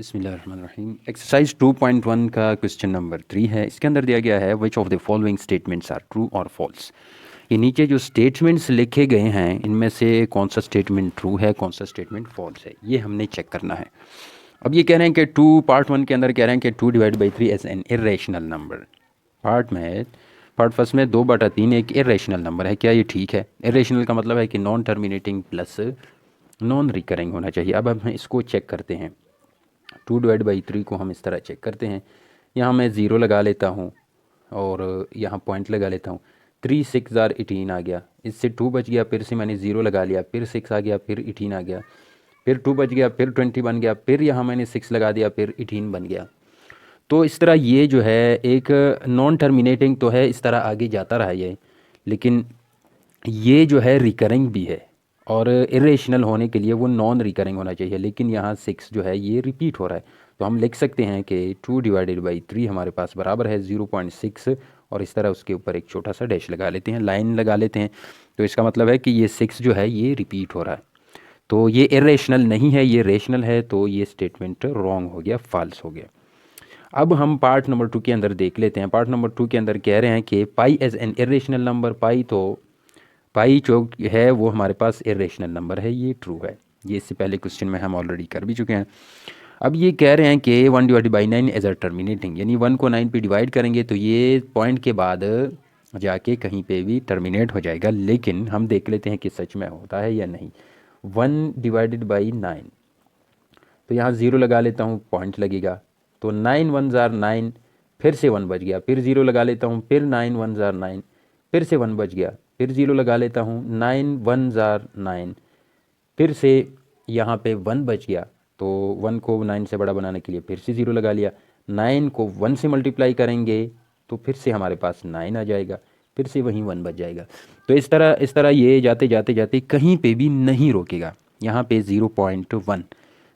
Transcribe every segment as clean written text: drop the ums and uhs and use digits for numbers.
बिस्मिल्लाहिर्रहमानिर्रहीम। एक्सरसाइज 2.1 का question number 3 है। इसके अंदर दिया गया है which of the following statements are true और फॉल्स। ये नीचे जो स्टेटमेंट्स लिखे गए हैं इनमें से कौन सा स्टेटमेंट ट्रू है, कौन सा स्टेटमेंट फॉल्स है, ये हमने चेक करना है। अब ये कह रहे हैं कि पार्ट 1 के अंदर कह रहे हैं कि 2/3 as an irrational number. Part first में 2/3 एक इरेशनल नंबर है। क्या ये ठीक है? इरेशनल का मतलब है कि non terminating plus non recurring होना चाहिए। अब हम इसको चेक करते हैं। 2/3 को हम इस तरह चेक करते हैं। यहाँ मैं ज़ीरो लगा लेता हूँ और यहाँ पॉइंट लगा लेता हूँ। 3 6 18 आ गया, इससे 2 बच गया, फिर से मैंने ज़ीरो लगा लिया, फिर 6 आ गया, फिर 18 आ गया, फिर 2 बच गया, फिर 20 बन गया, फिर यहाँ मैंने 6 लगा दिया, फिर 18 बन गया। तो इस तरह ये जो है एक नॉन टर्मिनेटिंग तो है, इस तरह आगे जाता रहा ये, लेकिन ये जो है रिकरिंग भी है और इरेशनल होने के लिए वो नॉन रिकरिंग होना चाहिए, लेकिन यहाँ 6 जो है ये रिपीट हो रहा है। तो हम लिख सकते हैं कि 2/3 हमारे पास बराबर है 0.6 और इस तरह उसके ऊपर एक छोटा सा डैश लगा लेते हैं, लाइन लगा लेते हैं। तो इसका मतलब है कि ये 6 जो है ये रिपीट हो रहा है। तो ये इरेशनल नहीं है, ये रेशनल है। तो ये स्टेटमेंट रॉन्ग हो गया, फॉल्स हो गया। अब हम पार्ट नंबर 2 के अंदर देख लेते हैं। पार्ट नंबर 2 के अंदर कह रहे हैं कि पाई एज एन इरेशनल नंबर। पाई जो है वो हमारे पास इरेशनल नंबर है, ये ट्रू है। ये इससे पहले क्वेश्चन में हम ऑलरेडी कर भी चुके हैं। अब ये कह रहे हैं कि 1/9 एज अ टर्मिनेटिंग, यानी 1 को 9 पे डिवाइड करेंगे तो ये पॉइंट के बाद जाके कहीं पे भी टर्मिनेट हो जाएगा। लेकिन हम देख लेते हैं कि सच में होता है या नहीं। 1/9, तो यहाँ ज़ीरो लगा लेता हूँ, पॉइंट लगेगा, तो 9 1 ज़ार 9, फिर से 1 बच गया, फिर ज़ीरो लगा लेता हूँ, फिर 9 1 ज़ार 9, फिर से 1 बच गया, फिर ज़ीरो लगा लेता हूँ, 9 1 ज़ार 9, फिर से यहाँ पे 1 बच गया, तो 1 को 9 से बड़ा बनाने के लिए फिर से ज़ीरो लगा लिया। 9 को 1 से मल्टीप्लाई करेंगे तो फिर से हमारे पास 9 आ जाएगा, फिर से वहीं 1 बच जाएगा। तो इस तरह ये जाते जाते जाते कहीं पे भी नहीं रोकेगा। यहाँ पे 0.1,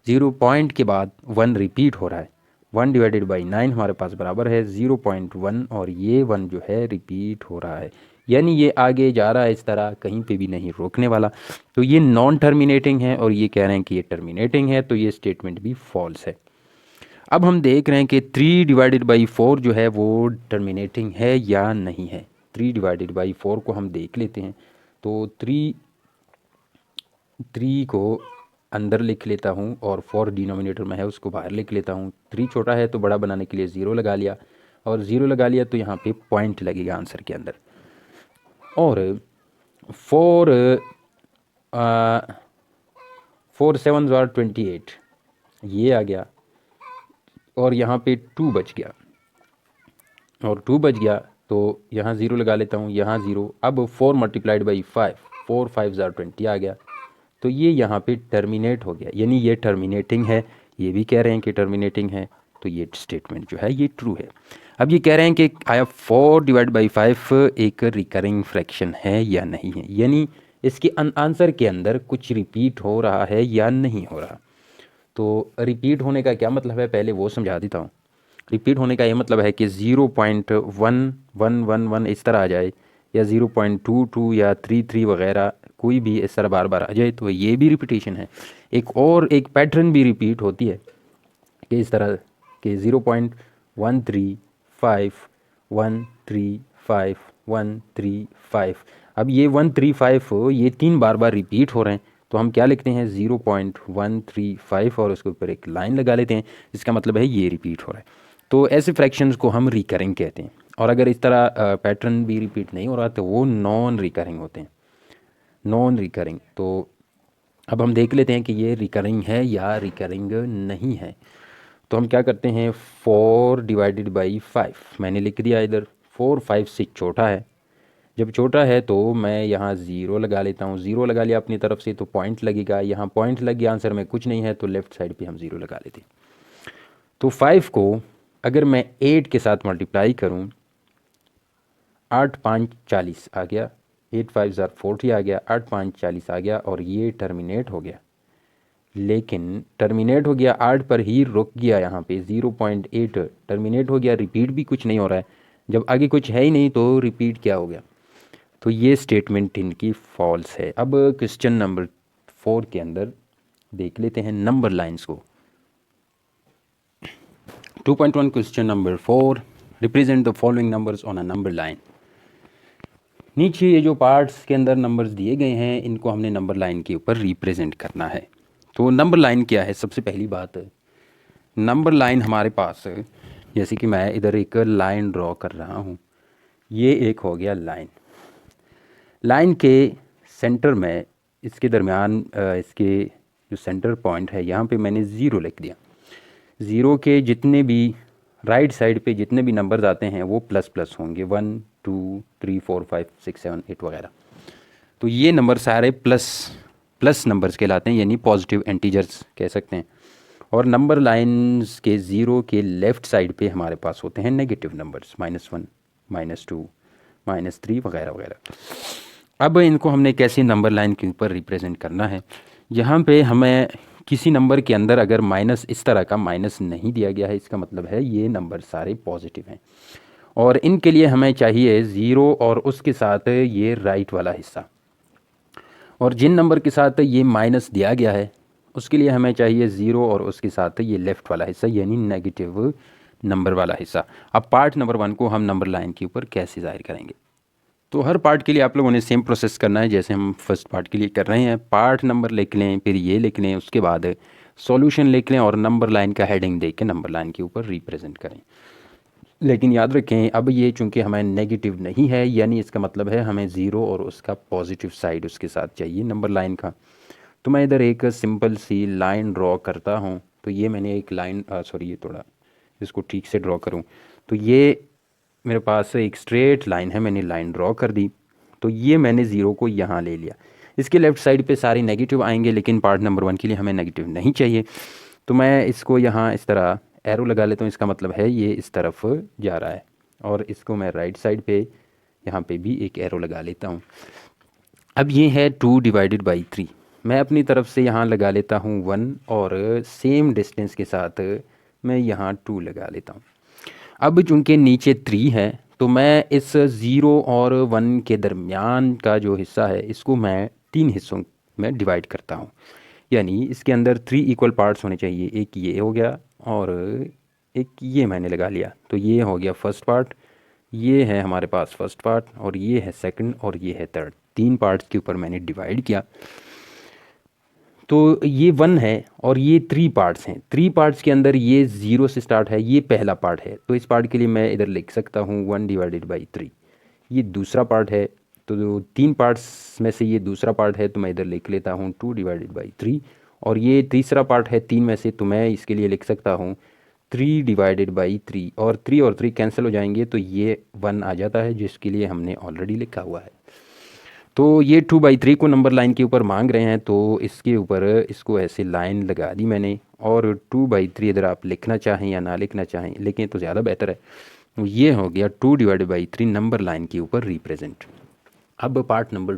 0 पॉइंट के बाद 1 रिपीट हो रहा है। 1/9 हमारे पास बराबर है 0.1 और ये 1 जो है रिपीट हो रहा है, यानी ये आगे जा रहा है, इस तरह कहीं पे भी नहीं रोकने वाला। तो ये नॉन टर्मिनेटिंग है और ये कह रहे हैं कि ये टर्मिनेटिंग है, तो ये स्टेटमेंट भी फॉल्स है। अब हम देख रहे हैं कि 3/4 जो है वो टर्मिनेटिंग है या नहीं है। 3/4 को हम देख लेते हैं। तो 3 को अंदर लिख लेता हूँ और 4 डिनोमिनेटर में है उसको बाहर लिख लेता हूँ। 3 छोटा है तो बड़ा बनाने के लिए ज़ीरो लगा लिया, और ज़ीरो लगा लिया तो यहाँ पे पॉइंट लगेगा आंसर के अंदर। और 4 4 7 28 ये आ गया, और यहाँ पे 2 बच गया, और 2 बच गया तो यहाँ ज़ीरो लगा लेता हूँ, यहाँ ज़ीरो। अब 4 × 5, 4 5 20 आ गया, तो ये यहाँ पे टर्मिनेट हो गया, यानी ये टर्मिनेटिंग है। ये भी कह रहे हैं कि टर्मिनेटिंग है, तो ये स्टेटमेंट जो है ये ट्रू है। अब ये कह रहे हैं कि आया 4/5 एक रिकरिंग फ्रैक्शन है या नहीं है, यानी इसके आंसर के अंदर कुछ रिपीट हो रहा है या नहीं हो रहा। तो रिपीट होने का क्या मतलब है, पहले वो समझा देता हूँ। रिपीट होने का ये मतलब है कि 0.1111 इस तरह आ जाए, या 0.22 या 33 वगैरह कोई भी इस तरह बार बार आ जाए, तो ये भी रिपीटेशन है। एक पैटर्न भी रिपीट होती है कि इस तरह के 0.135 अब ये 135 ये 3 बार बार रिपीट हो रहे हैं, तो हम क्या लिखते हैं 0.135 और उसके ऊपर एक लाइन लगा लेते हैं। इसका मतलब है ये रिपीट हो रहा है। तो ऐसे फ्रैक्शंस को हम रिकरिंग कहते हैं, और अगर इस तरह पैटर्न भी रिपीट नहीं हो रहा तो वो नॉन रिकरिंग होते हैं, नॉन रिकरिंग। तो अब हम देख लेते हैं कि ये रिकरिंग है या रिकरिंग नहीं है। तो हम क्या करते हैं, 4/5 मैंने लिख दिया इधर। 4 5 से छोटा है, जब छोटा है तो मैं यहाँ ज़ीरो लगा लेता हूँ। ज़ीरो लगा लिया अपनी तरफ से तो पॉइंट लगेगा, यहाँ पॉइंट लग गया, आंसर में कुछ नहीं है, तो लेफ़्ट साइड पे हम ज़ीरो लगा लेते हैं। तो 5 को अगर मैं 8 के साथ मल्टीप्लाई करूँ, 8 5 40 आ गया, 8 5 40 आ गया, 8 5 40 आ गया, और ये टर्मिनेट हो गया। लेकिन टर्मिनेट हो गया 8 पर ही रुक गया, यहाँ पे 0.8 टर्मिनेट हो गया, रिपीट भी कुछ नहीं हो रहा है। जब आगे कुछ है ही नहीं तो रिपीट क्या हो गया, तो ये स्टेटमेंट इनकी फॉल्स है। अब क्वेश्चन नंबर 4 के अंदर देख लेते हैं नंबर लाइंस को। 2.1 question number 4, represent the following numbers on a number line. नीचे ये जो पार्ट्स के अंदर नंबर्स दिए गए हैं इनको हमने नंबर लाइन के ऊपर रिप्रेजेंट करना है। तो नंबर लाइन क्या है? सबसे पहली बात, नंबर लाइन हमारे पास, जैसे कि मैं इधर एक लाइन ड्रॉ कर रहा हूँ, ये एक हो गया लाइन। लाइन के सेंटर में, इसके दरमियान इसके जो सेंटर पॉइंट है यहाँ पे मैंने ज़ीरो लिख दिया। ज़ीरो के जितने भी राइट साइड पे जितने भी नंबर्स आते हैं वो प्लस प्लस होंगे, 1 2 3 4 5 6 7 8 वगैरह। तो ये नंबर सारे प्लस प्लस नंबर्स कहलाते हैं, यानी पॉजिटिव एंटीजर्स कह सकते हैं। और नंबर लाइंस के ज़ीरो के लेफ़्ट साइड पे हमारे पास होते हैं नेगेटिव नंबर्स, -1 -2 -3 वगैरह वगैरह। अब इनको हमने कैसे नंबर लाइन के ऊपर रिप्रेजेंट करना है, यहाँ पे हमें किसी नंबर के अंदर अगर माइनस, इस तरह का माइनस नहीं दिया गया है, इसका मतलब है ये नंबर सारे पॉजिटिव हैं। और इनके लिए हमें चाहिए ज़ीरो और उसके साथ ये राइट वाला हिस्सा। और जिन नंबर के साथ ये माइनस दिया गया है उसके लिए हमें चाहिए ज़ीरो और उसके साथ ये लेफ़्ट वाला हिस्सा, यानी नेगेटिव नंबर वाला हिस्सा। अब पार्ट नंबर 1 को हम नंबर लाइन के ऊपर कैसे ज़ाहिर करेंगे? तो हर पार्ट के लिए आप लोगों ने सेम प्रोसेस करना है जैसे हम फर्स्ट पार्ट के लिए कर रहे हैं। पार्ट नंबर लिख लें, फिर ये लिख लें, उसके बाद सॉल्यूशन लिख लें और नंबर लाइन का हेडिंग दे के नंबर लाइन के ऊपर रिप्रेजेंट करें। लेकिन याद रखें, अब ये चूंकि हमें नेगेटिव नहीं है, यानी इसका मतलब है हमें ज़ीरो और उसका पॉजिटिव साइड उसके साथ चाहिए नंबर लाइन का। तो मैं इधर एक सिंपल सी लाइन ड्रॉ करता हूँ। तो ये मैंने एक लाइन, सॉरी ये थोड़ा इसको ठीक से ड्रॉ करूँ। तो ये मेरे पास एक स्ट्रेट लाइन है, मैंने लाइन ड्रॉ कर दी। तो ये मैंने ज़ीरो को यहाँ ले लिया। इसके लेफ़्ट साइड पे सारे नेगेटिव आएंगे, लेकिन पार्ट नंबर 1 के लिए हमें नेगेटिव नहीं चाहिए। तो मैं इसको यहाँ इस तरह एरो लगा लेता हूँ, इसका मतलब है ये इस तरफ जा रहा है। और इसको मैं राइट साइड पे यहाँ पे भी एक एरो लगा लेता हूँ। अब ये है 2/3। मैं अपनी तरफ से यहाँ लगा लेता हूँ 1 और सेम डिस्टेंस के साथ मैं यहाँ 2 लगा लेता हूँ। अब चूँकि नीचे 3 है तो मैं इस 0 और 1 के दरमियान का जो हिस्सा है इसको मैं 3 हिस्सों में डिवाइड करता हूँ। यानी इसके अंदर 3 इक्वल पार्ट्स होने चाहिए। एक ये हो गया और एक ये मैंने लगा लिया। तो ये हो गया फर्स्ट पार्ट, ये है हमारे पास फर्स्ट पार्ट, और ये है सेकंड, और ये है थर्ड। 3 पार्ट्स के ऊपर मैंने डिवाइड किया। तो ये 1 है और ये 3 पार्ट्स हैं। 3 पार्ट्स के अंदर ये 0 से स्टार्ट है, ये पहला पार्ट है। तो इस पार्ट के लिए मैं इधर लिख सकता हूँ 1/3। ये दूसरा पार्ट है। तो जो 3 पार्ट्स में से ये दूसरा पार्ट है तो मैं इधर लिख लेता हूँ 2/3। और ये तीसरा पार्ट है 3 में से, तो मैं इसके लिए लिख सकता हूँ 3/3। और 3 कैंसिल हो जाएंगे तो ये 1 आ जाता है, जिसके लिए हमने ऑलरेडी लिखा हुआ है। तो ये 2/3 को नंबर लाइन के ऊपर मांग रहे हैं, तो इसके ऊपर इसको ऐसे लाइन लगा दी मैंने। और 2/3 इधर आप लिखना चाहें या ना लिखना चाहें, लेकिन तो ज़्यादा बेहतर है। तो ये हो गया 2/3 नंबर लाइन के ऊपर रिप्रेजेंट। अब पार्ट नंबर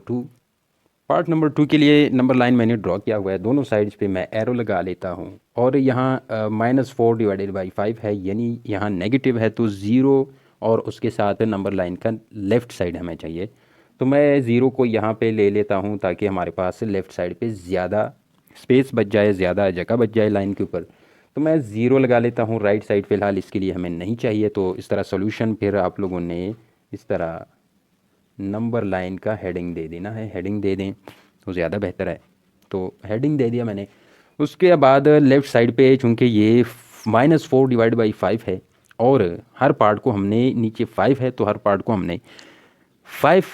2 के लिए नंबर लाइन मैंने ड्रॉ किया हुआ है। दोनों साइड्स पे मैं एरो लगा लेता हूँ। और यहाँ -4/5 है, यानी यहाँ नेगेटिव है, तो 0 और उसके साथ नंबर लाइन का लेफ़्ट साइड हमें चाहिए। तो मैं 0 को यहाँ पे ले लेता हूँ ताकि हमारे पास लेफ़्ट साइड पे ज़्यादा स्पेस बच जाए, ज़्यादा जगह बच जाए लाइन के ऊपर। तो मैं 0 लगा लेता हूँ। राइट साइड फ़िलहाल इसके लिए हमें नहीं चाहिए। तो इस तरह सोल्यूशन फिर आप लोगों ने इस तरह नंबर लाइन का हेडिंग दे देना है। हेडिंग दे दें तो ज़्यादा बेहतर है। तो हेडिंग दे दिया मैंने। उसके बाद लेफ़्ट साइड पे चूँकि ये -4/5 है और हर पार्ट को हमने, नीचे 5 है तो हर पार्ट को हमने 5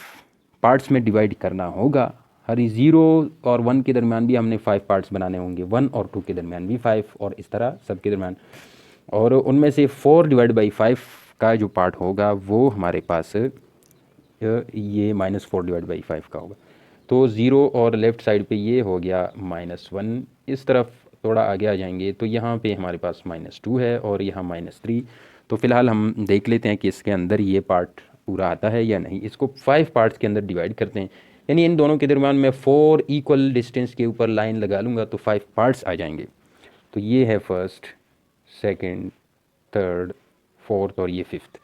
पार्ट्स में डिवाइड करना होगा। हर 0 और 1 के दरमियान भी हमने 5 पार्ट्स बनाने होंगे, 1 और 2 के दरमियान भी 5, और इस तरह सब के दरमियान। और उनमें से 4/5 का जो पार्ट होगा वो हमारे पास ये -4/5 का होगा। तो 0 और लेफ़्ट साइड पे ये हो गया -1। इस तरफ थोड़ा आगे आ जाएंगे तो यहाँ पे हमारे पास -2 है और यहाँ -3। तो फ़िलहाल हम देख लेते हैं कि इसके अंदर ये पार्ट पूरा आता है या नहीं। इसको 5 पार्ट्स के अंदर डिवाइड करते हैं, यानी इन दोनों के दरमियान मैं 4 इक्वल डिस्टेंस के ऊपर लाइन लगा लूँगा तो 5 पार्ट्स आ जाएंगे। तो ये है फर्स्ट, सेकंड, थर्ड, फोर्थ और ये फिफ्थ।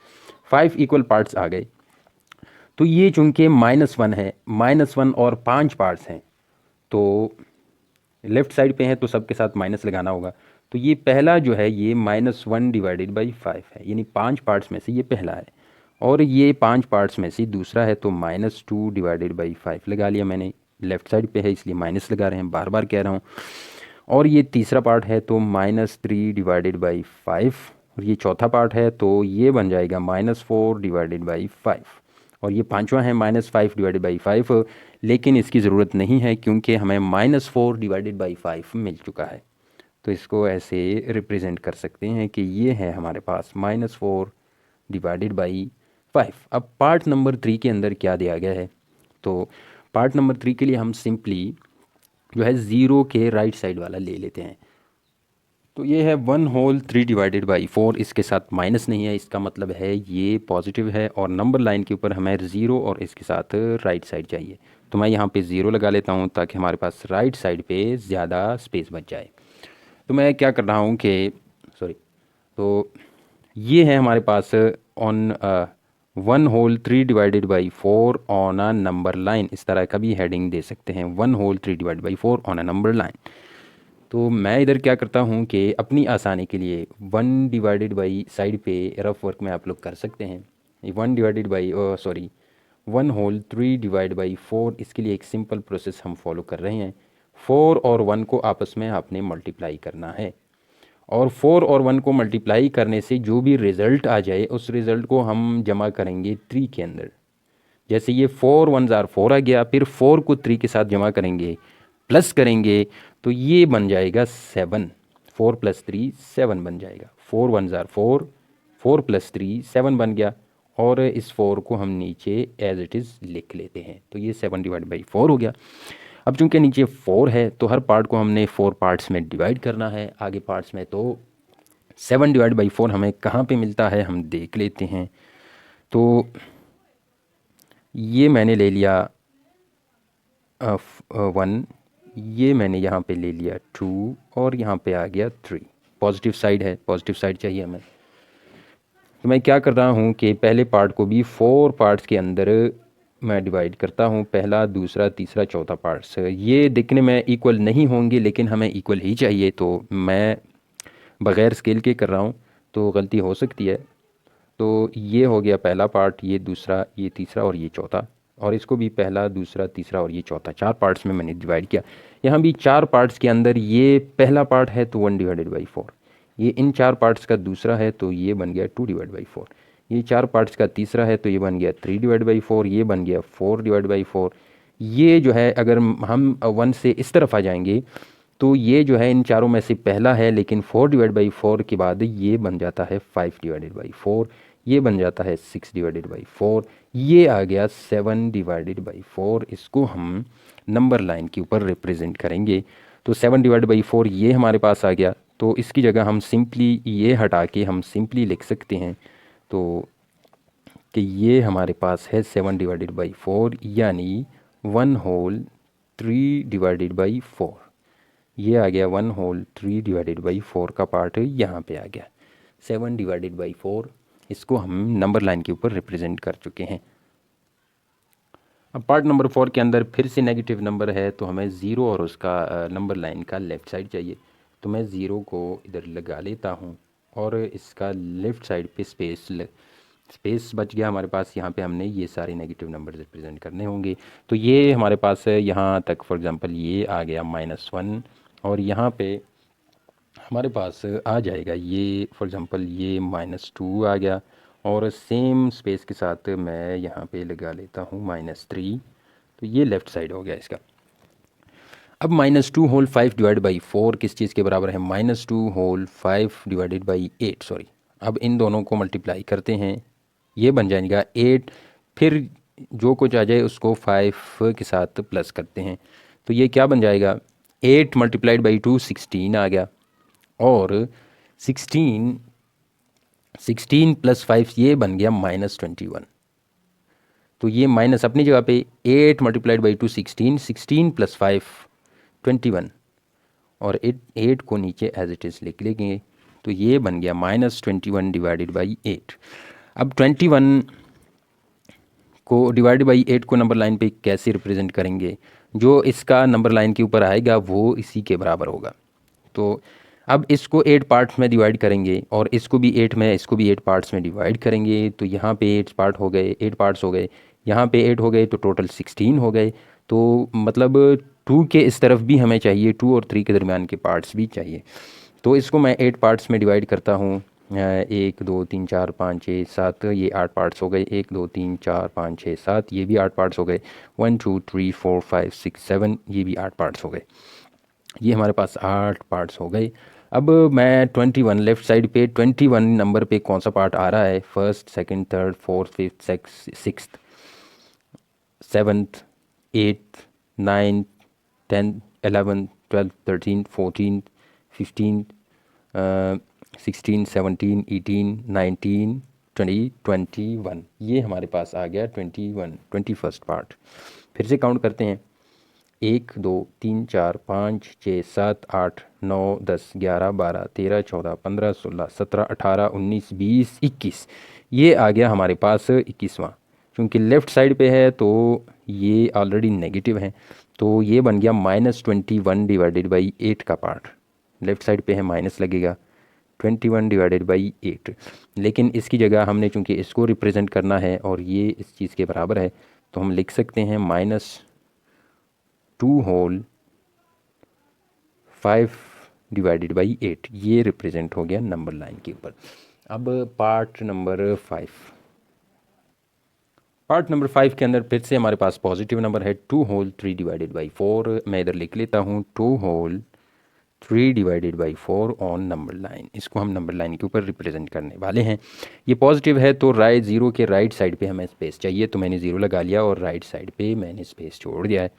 5 इक्वल पार्ट्स आ गए। तो ये चूँकि -1 है, -1 और 5 पार्ट्स हैं, तो लेफ़्ट साइड पे हैं तो सबके साथ माइनस लगाना होगा। तो ये पहला जो है ये -1 डिवाइडेड बाई 5 है, यानी 5 पार्ट्स में से ये पहला है। और ये 5 पार्ट्स में से दूसरा है, तो -2 डिवाइडेड बाई 5 लगा लिया मैंने, लेफ़्ट साइड पे है इसलिए माइनस लगा रहे हैं, बार बार कह रहा हूँ। और ये तीसरा पार्ट है तो -3 डिवाइडेड बाई 5, और ये चौथा पार्ट है तो ये बन जाएगा -4 डिवाइडेड बाई 5। और ये पांचवा है -5 डिवाइडेड बाई 5, लेकिन इसकी ज़रूरत नहीं है क्योंकि हमें -4 डिवाइडेड बाई 5 मिल चुका है। तो इसको ऐसे रिप्रेजेंट कर सकते हैं कि ये है हमारे पास -4 डिवाइडेड बाई 5। अब पार्ट नंबर 3 के अंदर क्या दिया गया है, तो पार्ट नंबर 3 के लिए हम सिंपली जो है 0 के राइट साइड वाला ले लेते हैं। तो ये है 1/3 डिवाइडेड बाई 4, इसके साथ माइनस नहीं है, इसका मतलब है ये पॉजिटिव है। और नंबर लाइन के ऊपर हमें 0 और इसके साथ राइट साइड चाहिए, तो मैं यहाँ पे 0 लगा लेता हूँ ताकि हमारे पास राइट साइड पे ज़्यादा स्पेस बच जाए। तो मैं क्या कर रहा हूँ कि तो ये है हमारे pass on 1/3 divided by 4 on a number line, इस तरह का भी हेडिंग दे सकते हैं, 1/3 divided by 4 on a number line. तो मैं इधर क्या करता हूँ कि अपनी आसानी के लिए 1 डिवाइडेड बाई साइड पे रफ वर्क में आप लोग कर सकते हैं, 1/3 डिवाइड बाई 4, इसके लिए एक सिंपल प्रोसेस हम फॉलो कर रहे हैं। 4 और 1 को आपस में आपने मल्टीप्लाई करना है, और 4 और 1 को मल्टीप्लाई करने से जो भी रिज़ल्ट आ जाए उस रिज़ल्ट को हम जमा करेंगे 3 के अंदर। जैसे ये 4 1 ज़ार 4 आ गया, फिर 4 को 3 के साथ जमा करेंगे, प्लस करेंगे, तो ये बन जाएगा 7। 4 + 3 7 बन जाएगा। 4 1 ज़ार 4, 4 + 3 7 बन गया। और इस 4 को हम नीचे एज इट इज़ लिख लेते हैं, तो ये 7 डिवाइड बाई 4 हो गया। अब चूंकि नीचे 4 है तो हर पार्ट को हमने 4 पार्ट्स में डिवाइड करना है आगे पार्ट्स में। तो 7 डिवाइड बाई 4 हमें कहाँ पे मिलता है हम देख लेते हैं। तो ये मैंने ले लिया 1, ये मैंने यहाँ पे ले लिया 2, और यहाँ पे आ गया 3। पॉजिटिव साइड है, पॉजिटिव साइड चाहिए हमें। तो मैं क्या कर रहा हूँ कि पहले पार्ट को भी 4 पार्ट्स के अंदर मैं डिवाइड करता हूँ, पहला, दूसरा, तीसरा, चौथा पार्ट्स। ये दिखने में इक्वल नहीं होंगे लेकिन हमें इक्वल ही चाहिए, तो मैं बग़ैर स्केल के कर रहा हूँ, तो गलती हो सकती है। तो ये हो गया पहला पार्ट, ये दूसरा, ये तीसरा और ये चौथा, और इसको भी पहला, दूसरा, तीसरा और ये चौथा, 4 पार्ट्स में मैंने डिवाइड किया। यहाँ भी 4 पार्ट्स के अंदर ये पहला पार्ट है तो 1 डिवाइडेड बाई 4, ये इन 4 पार्ट्स का दूसरा है तो ये बन गया 2 डिवाइड बाई 4, ये 4 पार्ट्स का तीसरा है तो ये बन गया 3 डिवाइड बाई 4, ये बन गया 4 डिवाइड बाई 4। ये जो है अगर हम 1 से इस तरफ आ जाएंगे तो ये जो है इन चारों में से पहला है, लेकिन 4 डिवाइड बाई 4 के बाद ये बन जाता है 5 डिवाइडेड बाई 4, ये बन जाता है 6 डिवाइडेड बाई 4, ये आ गया 7 डिवाइडेड बाई 4। इसको हम नंबर लाइन के ऊपर रिप्रेजेंट करेंगे। तो 7 डिवाइड बाई 4 ये हमारे पास आ गया, तो इसकी जगह हम सिंपली ये हटा के हम सिंपली लिख सकते हैं तो कि ये हमारे पास है 7 डिवाइडेड बाई 4, यानी 1/3 डिवाइडेड बाई 4। ये आ गया 1/3 डिवाइडेड बाई 4 का पार्ट यहाँ पे आ गया 7 डिवाइडेड बाई 4। इसको हम नंबर लाइन के ऊपर रिप्रेजेंट कर चुके हैं। अब पार्ट नंबर 4 के अंदर फिर से नेगेटिव नंबर है तो हमें 0 और उसका नंबर लाइन का लेफ़्ट साइड चाहिए, तो मैं 0 को इधर लगा लेता हूँ और इसका लेफ़्ट साइड पे स्पेस बच गया हमारे पास। यहाँ पे हमने ये सारे नेगेटिव नंबर रिप्रेजेंट करने होंगे। तो ये हमारे पास है यहाँ तक, फॉर एग्ज़ाम्पल ये आ गया -1, और यहाँ पे हमारे पास आ जाएगा ये, फॉर एग्ज़ाम्पल ये -2 आ गया, और सेम स्पेस के साथ मैं यहाँ पे लगा लेता हूँ -3, तो ये लेफ़्ट साइड हो गया इसका। अब -2/5 डिवाइड बाई 4 किस चीज़ के बराबर है, -2/5 डिवाइडेड बाई 8, सॉरी। अब इन दोनों को मल्टीप्लाई करते हैं, ये बन जाएगा 8, फिर जो कुछ आ जाए उसको 5 के साथ प्लस करते हैं, तो ये क्या बन जाएगा, 8 मल्टीप्लाइड बाई 2 16 आ गया, और 16 + 5 ये बन गया -21। तो ये माइनस अपनी जगह पे 8 मल्टीप्लाइड बाई 2 16, 16 + 5 21, और 8 को नीचे एज इट इज़ लिख लेंगे, तो ये बन गया -21 डिवाइडेड बाई 8। अब 21 को डिवाइड बाई 8 को नंबर लाइन पे कैसे रिप्रेजेंट करेंगे, जो इसका नंबर लाइन के ऊपर आएगा वो इसी के बराबर होगा। तो अब इसको 8 पार्ट्स में डिवाइड करेंगे और इसको भी 8 में, इसको भी 8 पार्ट्स में डिवाइड करेंगे। तो यहाँ पे 8 पार्ट हो गए, 8 पार्ट्स हो गए, यहाँ पे 8 हो गए, तो टोटल 16 हो गए। तो मतलब 2 के इस तरफ भी हमें चाहिए, 2 और 3 के दरमियान के पार्ट्स भी चाहिए। तो इसको मैं 8 पार्ट्स में डिवाइड करता हूँ। 1 2 3 4 5 6 7, ये 8 पार्ट्स हो गए। 1 2 3 4 5 6 7, ये भी 8 पार्ट्स हो गए। 1 2 3 4 5 6 7, ये भी 8 पार्ट्स हो गए। ये हमारे पास 8 पार्ट्स हो गए। अब मैं 21 लेफ़्ट साइड पे 21 नंबर पे कौन सा पार्ट आ रहा है, first, second, third, fourth, fifth, sixth, seventh, eighth, ninth, 10th, 11th, 12th, 13th, 14th, 15th, 16, 17, 18, 19, 20, 21, ये हमारे पास आ गया 21st पार्ट। फिर से काउंट करते हैं। 1 2 3 4 5 6 7 8 9 10 11 12 13 14 15 16 17 18 19 20 21, ये आ गया हमारे पास 21वां। क्योंकि लेफ़्ट साइड पे है तो ये ऑलरेडी नेगेटिव है, तो ये बन गया -21 डिवाइडेड बाई 8 का पार्ट। लेफ़्ट साइड पे है, माइनस लगेगा, 21 डिवाइडेड बाई 8। लेकिन इसकी जगह हमने चूँकि इसको रिप्रेजेंट करना है और ये इस चीज़ के बराबर है, तो हम लिख सकते हैं -2 होल 5 डिवाइडेड बाई 8। ये रिप्रेजेंट हो गया नंबर लाइन के ऊपर। अब पार्ट नंबर 5 के अंदर फिर से हमारे पास पॉजिटिव नंबर है 2 होल 3 डिवाइडेड बाई 4। मैं इधर लिख लेता हूँ 2 whole 3 divided by 4 on number line. इसको हम नंबर लाइन के ऊपर रिप्रेजेंट करने वाले हैं। ये पॉजिटिव है तो ज़ीरो के राइट साइड पे हमें स्पेस चाहिए, तो मैंने ज़ीरो लगा लिया और राइट साइड पे मैंने स्पेस छोड़ दिया है।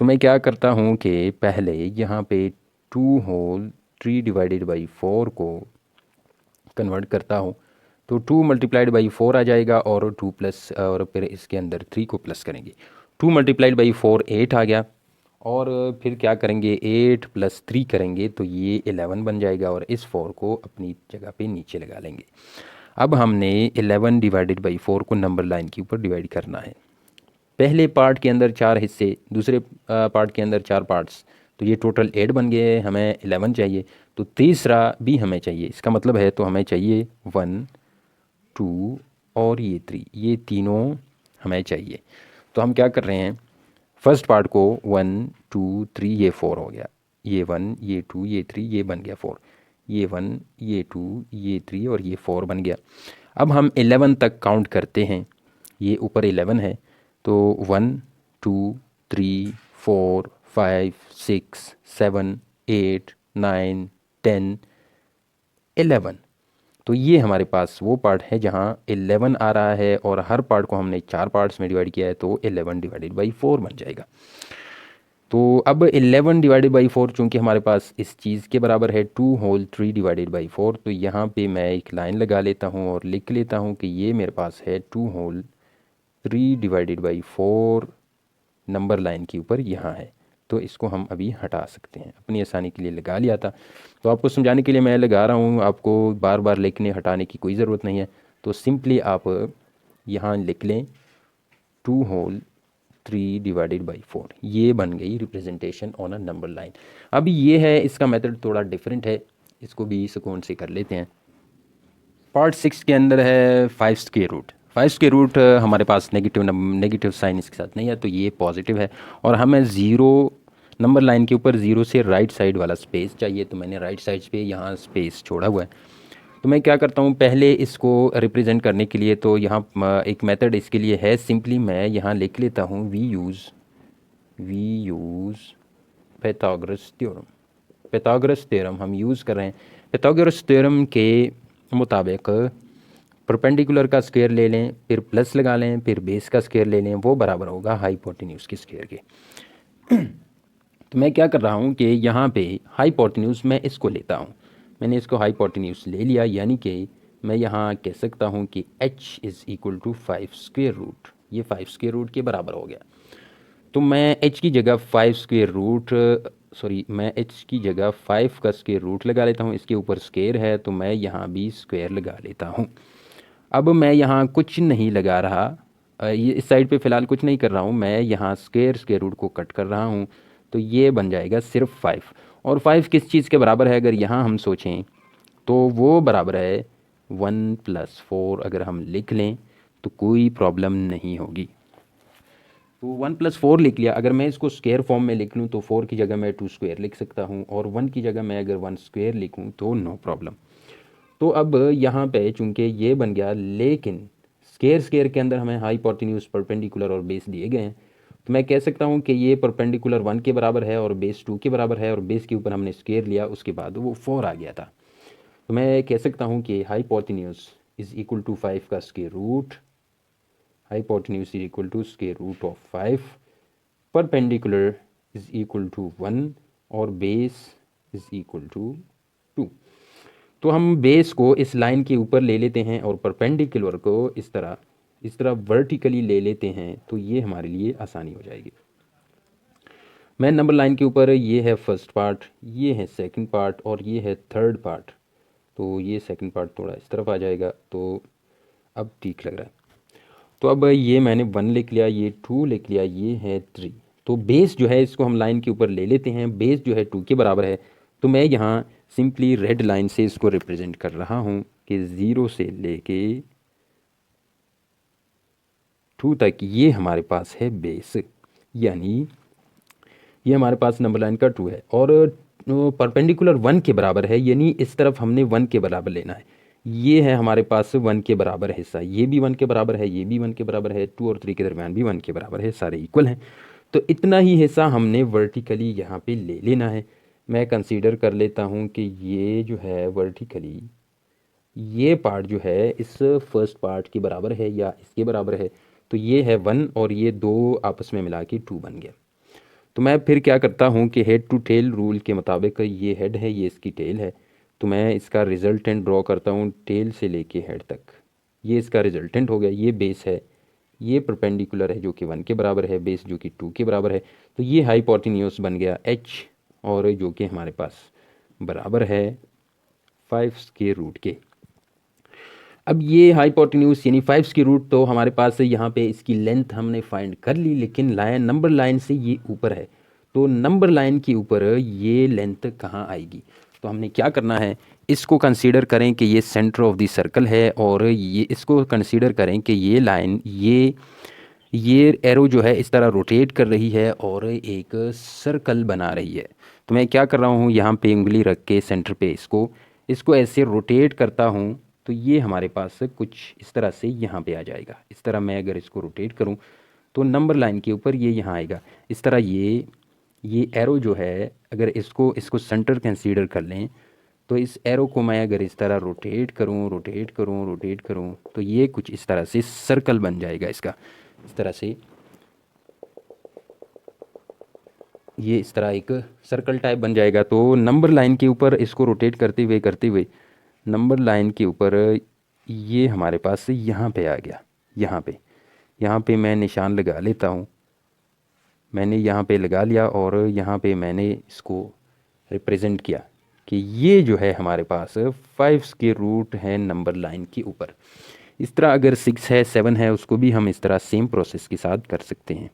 तो मैं क्या करता हूँ कि पहले यहाँ पे 2 होल 3 डिवाइडेड बाई 4 को कन्वर्ट करता हूँ, तो 2 मल्टीप्लाइड बाई 4 आ जाएगा और 2 प्लस, और फिर इसके अंदर 3 को प्लस करेंगे। 2 मल्टीप्लाइड बाई 4 8 आ गया, और फिर क्या करेंगे 8 प्लस 3 करेंगे तो ये 11 बन जाएगा, और इस 4 को अपनी जगह पे नीचे लगा लेंगे। अब हमने 11 डिवाइडेड बाई 4 को नंबर लाइन के ऊपर डिवाइड करना है। पहले पार्ट के अंदर 4 हिस्से, दूसरे पार्ट के अंदर 4 पार्ट्स, तो ये टोटल 8 बन गए। हमें 11 चाहिए, तो तीसरा भी हमें चाहिए। इसका मतलब है तो हमें चाहिए 1 2 और ये 3, ये तीनों हमें चाहिए। तो हम क्या कर रहे हैं, फर्स्ट पार्ट को 1 2 3, ये 4 हो गया, ये 1 ये 2 ये 3, ये बन गया 4, ये 1 ये 2 ये 3 और ये 4 बन गया। अब हम 11 तक काउंट करते हैं, ये ऊपर 11 है, तो 1 2 3 4 5 6 7 8 9 10 11। तो ये हमारे पास वो पार्ट है जहाँ 11 आ रहा है, और हर पार्ट को हमने 4 पार्ट्स में डिवाइड किया है, तो 11 डिवाइडेड बाई 4 बन जाएगा। तो अब 11 डिवाइडेड बाई 4 चूँकि हमारे पास इस चीज़ के बराबर है 2 होल 3 डिवाइडेड बाई 4, तो यहाँ पे मैं एक लाइन लगा लेता हूँ और लिख लेता हूँ कि ये मेरे पास है 2 whole 3 divided by 4 number line के ऊपर यहाँ है। तो इसको हम अभी हटा सकते हैं, अपनी आसानी के लिए लगा लिया था, तो आपको समझाने के लिए मैं लगा रहा हूँ, आपको बार बार लिखने हटाने की कोई ज़रूरत नहीं है। तो सिंपली आप यहाँ लिख लें 2 होल 3 डिवाइडेड बाई 4, ये बन गई representation on a number line. अब ये है, इसका मेथड थोड़ा डिफरेंट है, इसको भी सुकून से कर लेते हैं। पार्ट 6 के अंदर है 5 स्क्वायर रूट। 5 स्क्वायर रूट हमारे पास नेगेटिव साइन इसके साथ नहीं है, तो ये पॉजिटिव है, और हमें ज़ीरो नंबर लाइन के ऊपर ज़ीरो से राइट साइड वाला स्पेस चाहिए, तो मैंने राइट साइड पे यहाँ स्पेस छोड़ा हुआ है। तो मैं क्या करता हूँ, पहले इसको रिप्रेजेंट करने के लिए तो यहाँ एक मेथड इसके लिए है, सिंपली मैं यहाँ लिख लेता हूँ वी यूज़ पैथागोरस थ्योरम हम यूज़ कर रहे हैं। पैथागोरस थ्योरम के मुताबिक परपेंडिकुलर का स्क्वायर ले लें, फिर प्लस लगा लें, फिर बेस का स्क्वायर ले लें, वो बराबर होगा हाइपोटेन्यूज के स्क्वायर के। तो मैं क्या कर रहा हूँ कि यहाँ पे हाइपोटेन्यूज मैं इसको लेता हूँ, मैंने इसको हाइपोटेन्यूज ले लिया, यानी कि मैं यहाँ कह सकता हूँ कि h is equal to 5 square root, ये 5 स्क्वायर रूट के बराबर हो गया। तो मैं h की जगह 5 स्क्वायर रूट मैं h की जगह 5 का स्क्वायर रूट लगा लेता हूँ, इसके ऊपर स्क्वायर है तो मैं यहाँ भी स्क्वायर लगा लेता हूँ। अब मैं यहाँ कुछ नहीं लगा रहा, ये इस साइड पे फ़िलहाल कुछ नहीं कर रहा हूँ, मैं यहाँ स्क्वायर रूट को कट कर रहा हूँ, तो ये बन जाएगा सिर्फ 5, और 5 किस चीज़ के बराबर है, अगर यहाँ हम सोचें तो वो बराबर है 1 + 4। अगर हम लिख लें तो कोई प्रॉब्लम नहीं होगी। तो 1 + 4 लिख लिया। अगर मैं इसको स्क्वायर फॉर्म में लिख लूँ तो 4 की जगह मैं 2 स्क्वायर लिख सकता हूँ, और 1 की जगह मैं अगर 1 स्क्वायर लिखूँ तो नो प्रॉब्लम। तो अब यहाँ पे चूंकि ये बन गया, लेकिन स्क्वायर स्क्वायर के अंदर हमें हाइपोटेन्यूज, परपेंडिकुलर और बेस दिए गए हैं, तो मैं कह सकता हूँ कि ये परपेंडिकुलर 1 के बराबर है और बेस 2 के बराबर है, और बेस के ऊपर हमने स्क्वायर लिया, उसके बाद वो 4 आ गया था। तो मैं कह सकता हूँ कि हाइपोटेन्यूज इज इक्वल टू 5 का square root, hypotenuse is equal to square root of 5, perpendicular is equal to 1 और बेस इज इक्वल टू 2। तो हम बेस को इस लाइन के ऊपर ले लेते हैं और परपेंडिकुलर को इस तरह वर्टिकली ले लेते हैं, तो ये हमारे लिए आसानी हो जाएगी। मैं नंबर लाइन के ऊपर, ये है फर्स्ट पार्ट, ये है सेकंड पार्ट और ये है थर्ड पार्ट, तो ये सेकंड पार्ट थोड़ा इस तरफ आ जाएगा, तो अब ठीक लग रहा है। तो अब ये मैंने 1 लिख लिया, ये 2 लिख लिया, ये है 3। तो बेस जो है इसको हम लाइन के ऊपर ले लेते हैं, बेस जो है 2 के बराबर है, तो मैं यहाँ सिंपली रेड लाइन से इसको रिप्रेजेंट कर रहा हूँ कि 0 से लेके 2 तक ये हमारे पास है बेस, यानी ये हमारे पास नंबर लाइन का 2 है, और परपेंडिकुलर 1 के बराबर है, यानी इस तरफ हमने 1 के बराबर लेना है। ये है हमारे पास 1 के बराबर हिस्सा, ये भी 1 के बराबर है, ये भी 1 के बराबर है, 2 और 3 के दरमियान भी 1 के बराबर है, सारे इक्वल हैं। तो इतना ही हिस्सा हमने वर्टिकली यहाँ पे ले लेना है। मैं कंसीडर कर लेता हूँ कि ये जो है वर्टिकली, ये पार्ट जो है इस फर्स्ट पार्ट के बराबर है या इसके बराबर है, तो ये है 1 और ये 2 आपस में मिला के 2 बन गया। तो मैं फिर क्या करता हूँ कि हेड टू टेल रूल के मुताबिक, ये हेड है, ये इसकी टेल है, तो मैं इसका रिजल्टेंट ड्रॉ करता हूँ टेल से लेके हेड तक। ये इसका रिजल्टेंट हो गया, ये बेस है, ये परपेंडिकुलर है जो कि 1 के बराबर है, बेस जो कि 2 के बराबर है, तो ये हाइपोटेन्यूज बन गया h, और जो कि हमारे पास बराबर है 5 स्क्वायर रूट के। अब ये हाइपोटेन्यूज यानी 5 स्क्वायर रूट, तो हमारे पास यहाँ पे इसकी लेंथ हमने फाइंड कर ली, लेकिन लाइन नंबर लाइन से ये ऊपर है, तो नंबर लाइन के ऊपर ये लेंथ कहाँ आएगी। तो हमने क्या करना है, इसको कंसीडर करें कि ये सेंटर ऑफ द सर्कल है, और ये इसको कंसीडर करें कि ये लाइन, ये एरो जो है इस तरह रोटेट कर रही है और एक सर्कल बना रही है। तो मैं क्या कर रहा हूँ, यहाँ पे उंगली रख के सेंटर पे इसको ऐसे रोटेट करता हूँ, तो ये हमारे पास कुछ इस तरह से यहाँ पे आ जाएगा। इस तरह मैं अगर इसको रोटेट करूँ तो नंबर लाइन के ऊपर ये यहाँ आएगा। इस तरह ये एरो जो है, अगर इसको सेंटर कंसीडर कर लें, तो इस एरो को मैं अगर इस तरह रोटेट करूँ तो ये कुछ इस तरह से सर्कल बन जाएगा इसका। इस तरह से ये इस तरह एक सर्कल टाइप बन जाएगा। तो नंबर लाइन के ऊपर इसको रोटेट करते हुए नंबर लाइन के ऊपर ये हमारे पास यहाँ पे आ गया। यहाँ पे मैं निशान लगा लेता हूँ, मैंने यहाँ पे लगा लिया, और यहाँ पे मैंने इसको रिप्रेजेंट किया कि ये जो है हमारे पास 5 स्क्वायर रूट है नंबर लाइन के ऊपर। इस तरह अगर 6 है, 7 है, उसको भी हम इस तरह सेम प्रोसेस के साथ कर सकते हैं।